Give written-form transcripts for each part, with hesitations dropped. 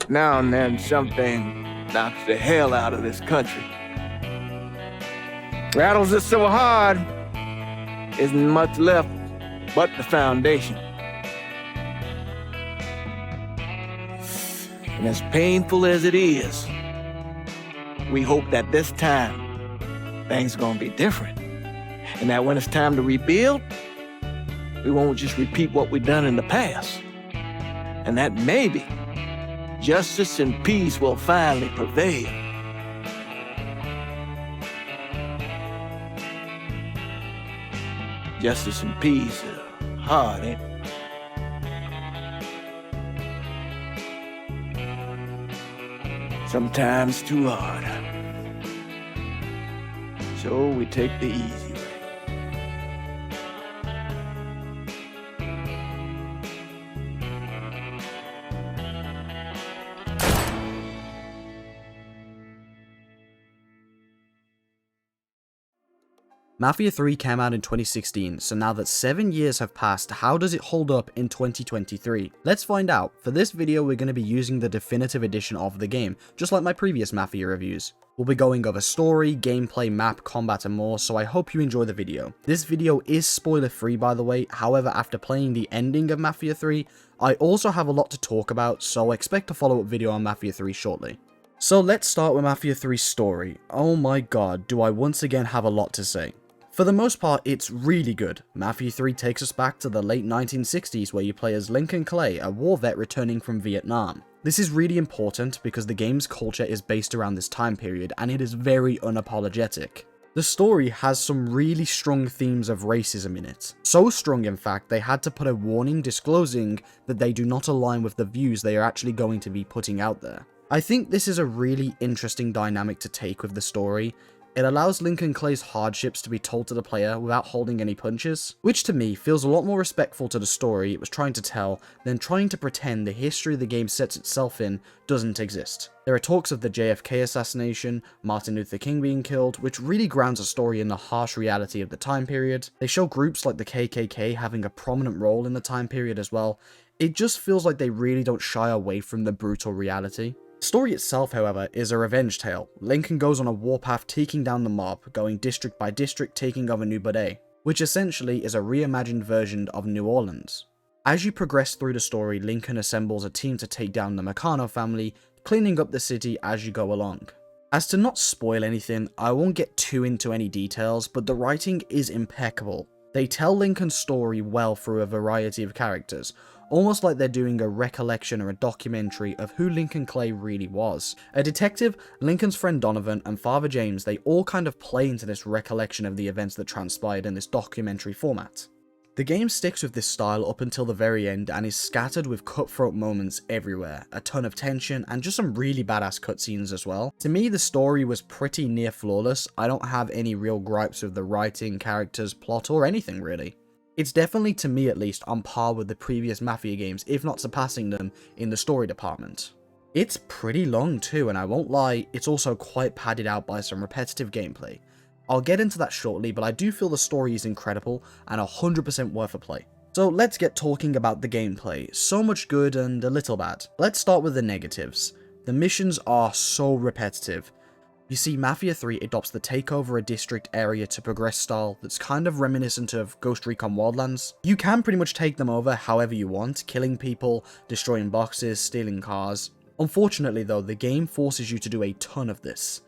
Now and then something knocks the hell out of this country. Rattles us so hard, isn't much left but the foundation. And as painful as it is, we hope that this time, things are gonna be different. And that when it's time to rebuild, we won't just repeat what we've done in the past. And that maybe justice and peace will finally prevail. Justice and peace are hard, ain't it? Sometimes too hard. So we take the easy way. Mafia 3 came out in 2016, so now that 7 years have passed, how does it hold up in 2023? Let's find out. For this video, we're going to be using the definitive edition of the game, just like my previous Mafia reviews. We'll be going over story, gameplay, map, combat and more, so I hope you enjoy the video. This video is spoiler free by the way, however after playing the ending of Mafia 3, I also have a lot to talk about, so expect a follow up video on Mafia 3 shortly. So let's start with Mafia 3's story. Oh my god, do I once again have a lot to say. For the most part, it's really good. Mafia 3 takes us back to the late 1960s where you play as Lincoln Clay, a war vet returning from Vietnam. This is really important because the game's culture is based around this time period and it is very unapologetic. The story has some really strong themes of racism in it. So strong in fact, they had to put a warning disclosing that they do not align with the views they are actually going to be putting out there. I think this is a really interesting dynamic to take with the story. It allows Lincoln Clay's hardships to be told to the player without holding any punches, which to me feels a lot more respectful to the story it was trying to tell than trying to pretend the history the game sets itself in doesn't exist. There are talks of the JFK assassination, Martin Luther King being killed, which really grounds a story in the harsh reality of the time period. They show groups like the KKK having a prominent role in the time period as well. It just feels like they really don't shy away from the brutal reality. The story itself, however, is a revenge tale. Lincoln goes on a warpath taking down the mob, going district by district taking over New Bordeaux, which essentially is a reimagined version of New Orleans. As you progress through the story, Lincoln assembles a team to take down the Meccano family, cleaning up the city as you go along. As to not spoil anything, I won't get too into any details, but the writing is impeccable. They tell Lincoln's story well through a variety of characters, almost like they're doing a recollection or a documentary of who Lincoln Clay really was. A detective, Lincoln's friend Donovan, and Father James, they all kind of play into this recollection of the events that transpired in this documentary format. The game sticks with this style up until the very end and is scattered with cutthroat moments everywhere, a ton of tension, and just some really badass cutscenes as well. To me, the story was pretty near flawless. I don't have any real gripes with the writing, characters, plot, or anything really. It's definitely, to me at least, on par with the previous Mafia games, if not surpassing them in the story department. It's pretty long too, and I won't lie, it's also quite padded out by some repetitive gameplay. I'll get into that shortly, but I do feel the story is incredible and 100% worth a play. So let's get talking about the gameplay. So much good and a little bad. Let's start with the negatives. The missions are so repetitive. You see, Mafia 3 adopts the take over a district area to progress style that's kind of reminiscent of Ghost Recon Wildlands. You can pretty much take them over however you want, killing people, destroying boxes, stealing cars. Unfortunately though, the game forces you to do a ton of this,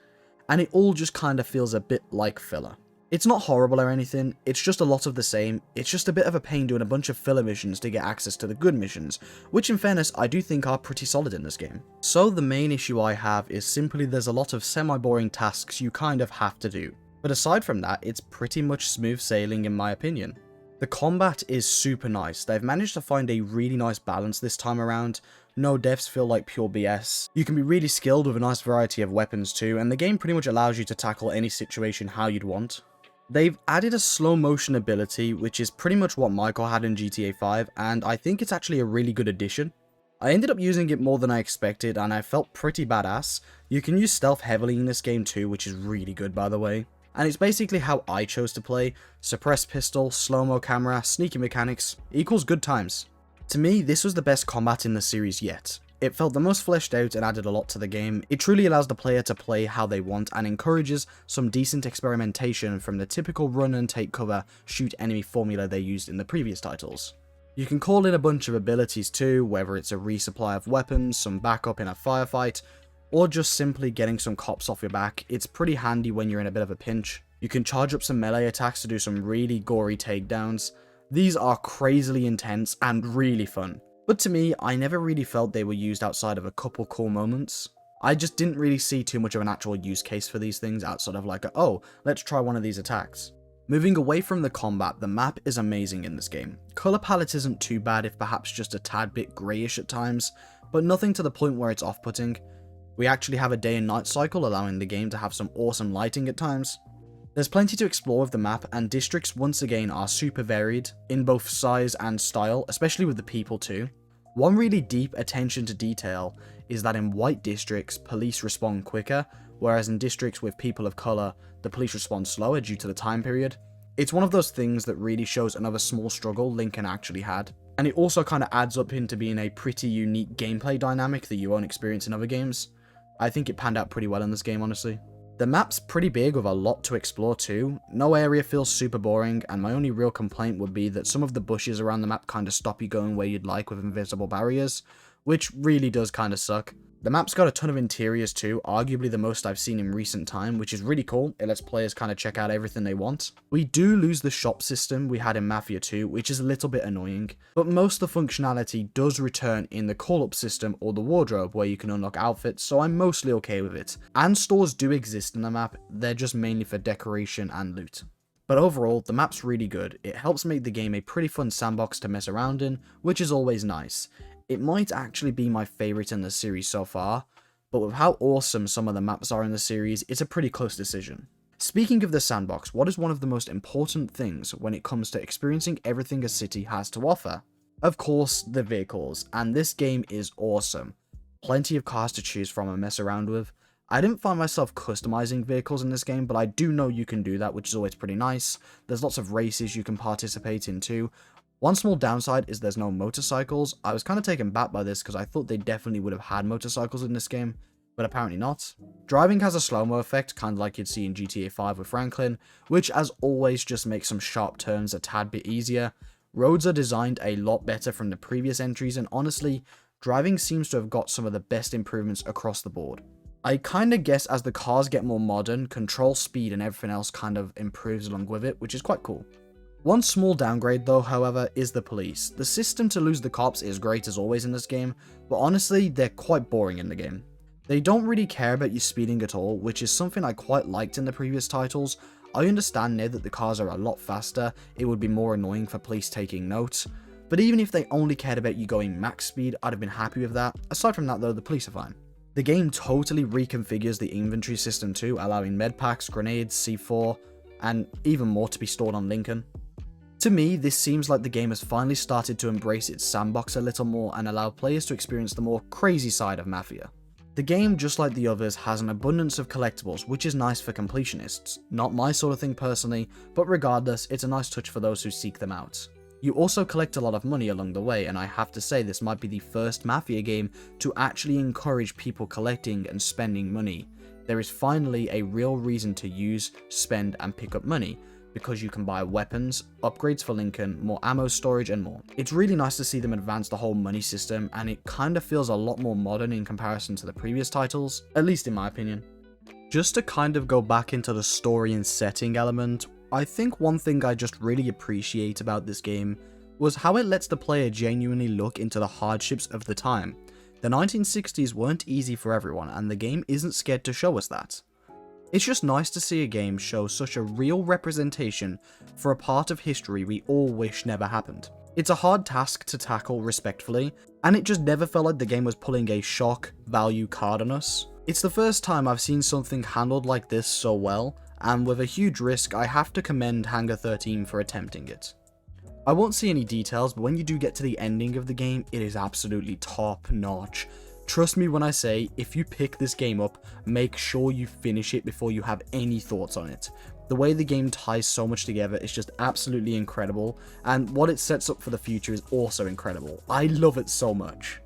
and it all just kind of feels a bit like filler. It's not horrible or anything, it's just a lot of the same. It's just a bit of a pain doing a bunch of filler missions to get access to the good missions, which in fairness I do think are pretty solid in this game. So the main issue I have is simply there's a lot of semi-boring tasks you kind of have to do. But aside from that, it's pretty much smooth sailing in my opinion. The combat is super nice. They've managed to find a really nice balance this time around. No deaths feel like pure BS. You can be really skilled with a nice variety of weapons too, and the game pretty much allows you to tackle any situation how you'd want. They've added a slow motion ability, which is pretty much what Michael had in GTA 5, and I think it's actually a really good addition. I ended up using it more than I expected, and I felt pretty badass. You can use stealth heavily in this game too, which is really good by the way. And it's basically how I chose to play: suppressed pistol, slow-mo camera, sneaky mechanics, equals good times. To me, this was the best combat in the series yet. It felt the most fleshed out and added a lot to the game. It truly allows the player to play how they want and encourages some decent experimentation from the typical run and take cover, shoot enemy formula they used in the previous titles. You can call in a bunch of abilities too, whether it's a resupply of weapons, some backup in a firefight, or just simply getting some cops off your back. It's pretty handy when you're in a bit of a pinch. You can charge up some melee attacks to do some really gory takedowns. These are crazily intense and really fun. But to me, I never really felt they were used outside of a couple cool moments. I just didn't really see too much of an actual use case for these things outside of like, oh, let's try one of these attacks. Moving away from the combat, the map is amazing in this game. Colour palette isn't too bad, if perhaps just a tad bit greyish at times, but nothing to the point where it's off-putting. We actually have a day and night cycle, allowing the game to have some awesome lighting at times. There's plenty to explore with the map, and districts once again are super varied in both size and style, especially with the people too. One really deep attention to detail is that in white districts, police respond quicker, whereas in districts with people of colour, the police respond slower due to the time period. It's one of those things that really shows another small struggle Lincoln actually had, and it also kind of adds up into being a pretty unique gameplay dynamic that you won't experience in other games. I think it panned out pretty well in this game, honestly. The map's pretty big with a lot to explore too. No area feels super boring, and my only real complaint would be that some of the bushes around the map kind of stop you going where you'd like with invisible barriers, which really does kind of suck. The map's got a ton of interiors too, arguably the most I've seen in recent time, which is really cool. It lets players kind of check out everything they want. We do lose the shop system we had in Mafia 2, which is a little bit annoying, but most of the functionality does return in the call-up system or the wardrobe where you can unlock outfits, so I'm mostly okay with it. And stores do exist in the map, they're just mainly for decoration and loot. But overall, the map's really good. It helps make the game a pretty fun sandbox to mess around in, which is always nice. It might actually be my favourite in the series so far, but with how awesome some of the maps are in the series, it's a pretty close decision. Speaking of the sandbox, what is one of the most important things when it comes to experiencing everything a city has to offer? Of course, the vehicles, and this game is awesome. Plenty of cars to choose from and mess around with. I didn't find myself customizing vehicles in this game, but I do know you can do that, which is always pretty nice. There's lots of races you can participate in too. One small downside is there's no motorcycles. I was kind of taken back by this because I thought they definitely would have had motorcycles in this game, but apparently not. Driving has a slow-mo effect, kind of like you'd see in GTA 5 with Franklin, which as always just makes some sharp turns a tad bit easier. Roads are designed a lot better from the previous entries, and honestly, driving seems to have got some of the best improvements across the board. I kind of guess as the cars get more modern, control speed and everything else kind of improves along with it, which is quite cool. One small downgrade though, however, is the police. The system to lose the cops is great as always in this game, but honestly, they're quite boring in the game. They don't really care about you speeding at all, which is something I quite liked in the previous titles. I understand now that the cars are a lot faster, it would be more annoying for police taking notes, but even if they only cared about you going max speed, I'd have been happy with that. Aside from that though, the police are fine. The game totally reconfigures the inventory system too, allowing medpacks, grenades, C4, and even more to be stored on Lincoln. To me, this seems like the game has finally started to embrace its sandbox a little more and allow players to experience the more crazy side of Mafia. The game, just like the others, has an abundance of collectibles, which is nice for completionists. Not my sort of thing personally, but regardless, it's a nice touch for those who seek them out. You also collect a lot of money along the way, and I have to say this might be the first Mafia game to actually encourage people collecting and spending money. There is finally a real reason to use, spend, and pick up money, because you can buy weapons, upgrades for Lincoln, more ammo storage, and more. It's really nice to see them advance the whole money system, and it kind of feels a lot more modern in comparison to the previous titles, at least in my opinion. Just to kind of go back into the story and setting element, I think one thing I just really appreciate about this game was how it lets the player genuinely look into the hardships of the time. The 1960s weren't easy for everyone, and the game isn't scared to show us that. It's just nice to see a game show such a real representation for a part of history we all wish never happened. It's a hard task to tackle respectfully, and it just never felt like the game was pulling a shock value card on us. It's the first time I've seen something handled like this so well, and with a huge risk, I have to commend Hangar 13 for attempting it. I won't see any details, but when you do get to the ending of the game, it is absolutely top notch. Trust me when I say, if you pick this game up, make sure you finish it before you have any thoughts on it. The way the game ties so much together is just absolutely incredible, and what it sets up for the future is also incredible. I love it so much.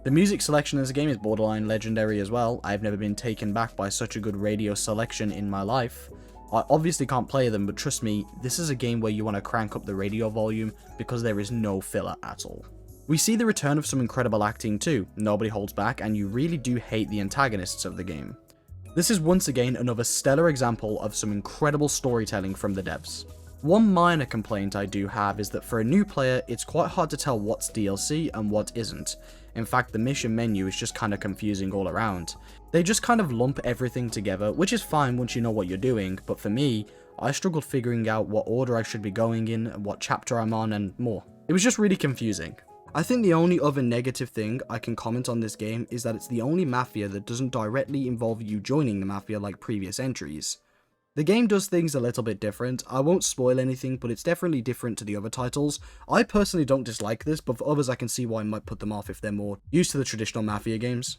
The music selection in this game is borderline legendary as well. I've never been taken back by such a good radio selection in my life. I obviously can't play them, but trust me, this is a game where you want to crank up the radio volume because there is no filler at all. We see the return of some incredible acting too, nobody holds back, and you really do hate the antagonists of the game. This is once again another stellar example of some incredible storytelling from the devs. One minor complaint I do have is that for a new player, it's quite hard to tell what's DLC and what isn't. In fact, the mission menu is just kind of confusing all around. They just kind of lump everything together, which is fine once you know what you're doing, but for me, I struggled figuring out what order I should be going in, what chapter I'm on, and more. It was just really confusing. I think the only other negative thing I can comment on this game is that it's the only Mafia that doesn't directly involve you joining the Mafia like previous entries. The game does things a little bit different. I won't spoil anything, but it's definitely different to the other titles. I personally don't dislike this, but for others I can see why I might put them off if they're more used to the traditional Mafia games.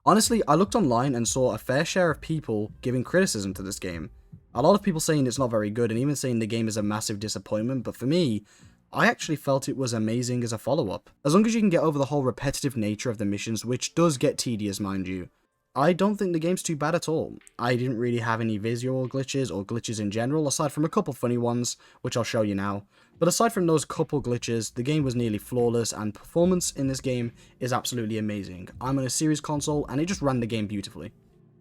Honestly, I looked online and saw a fair share of people giving criticism to this game. A lot of people saying it's not very good and even saying the game is a massive disappointment, but for me, I actually felt it was amazing as a follow-up. As long as you can get over the whole repetitive nature of the missions, which does get tedious, mind you, I don't think the game's too bad at all. I didn't really have any visual glitches or glitches in general, aside from a couple funny ones, which I'll show you now. But aside from those couple glitches, the game was nearly flawless, and performance in this game is absolutely amazing. I'm on a series console, and it just ran the game beautifully.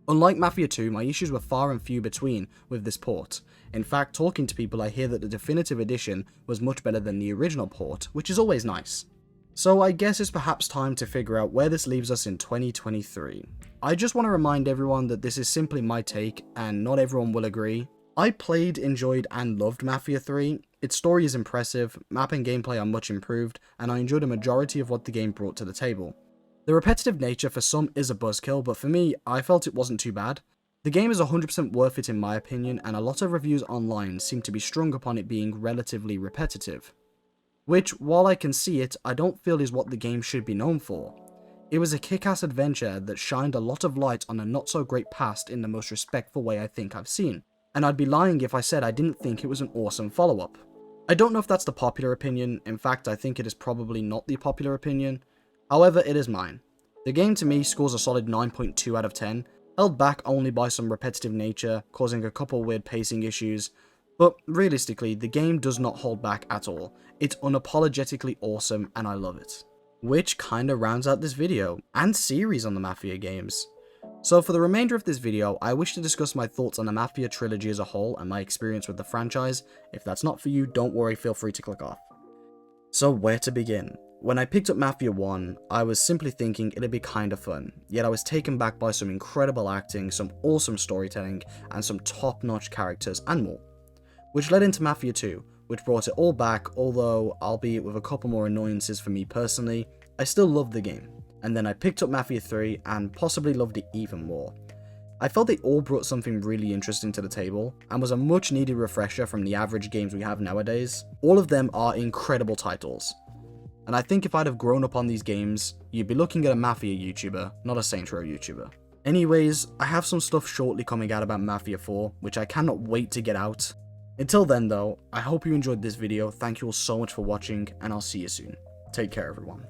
Unlike Mafia 2, my issues were far and few between with this port. In fact, talking to people, I hear that the definitive edition was much better than the original port, which is always nice. So I guess it's perhaps time to figure out where this leaves us in 2023. I just want to remind everyone that this is simply my take, and not everyone will agree. I played, enjoyed, and loved Mafia 3. Its story is impressive, map and gameplay are much improved, and I enjoyed a majority of what the game brought to the table. The repetitive nature for some is a buzzkill, but for me, I felt it wasn't too bad. The game is 100% worth it in my opinion, and a lot of reviews online seem to be strung upon it being relatively repetitive. Which, while I can see it, I don't feel is what the game should be known for. It was a kick-ass adventure that shined a lot of light on a not-so-great past in the most respectful way I think I've seen, and I'd be lying if I said I didn't think it was an awesome follow-up. I don't know if that's the popular opinion, in fact I think it is probably not the popular opinion, however it is mine. The game to me scores a solid 9.2 out of 10, held back only by some repetitive nature, causing a couple weird pacing issues, but realistically the game does not hold back at all. It's unapologetically awesome and I love it. Which kinda rounds out this video, and series on the Mafia games. So for the remainder of this video, I wish to discuss my thoughts on the Mafia trilogy as a whole and my experience with the franchise. If that's not for you, don't worry, feel free to click off. So where to begin? When I picked up Mafia 1, I was simply thinking it'd be kinda fun, yet I was taken back by some incredible acting, some awesome storytelling, and some top-notch characters and more. Which led into Mafia 2, which brought it all back, although, albeit with a couple more annoyances for me personally, I still loved the game. And then I picked up Mafia 3 and possibly loved it even more. I felt they all brought something really interesting to the table, and was a much needed refresher from the average games we have nowadays. All of them are incredible titles. And I think if I'd have grown up on these games, you'd be looking at a Mafia YouTuber, not a Saints Row YouTuber. Anyways, I have some stuff shortly coming out about Mafia 4, which I cannot wait to get out. Until then though, I hope you enjoyed this video, thank you all so much for watching, and I'll see you soon. Take care everyone.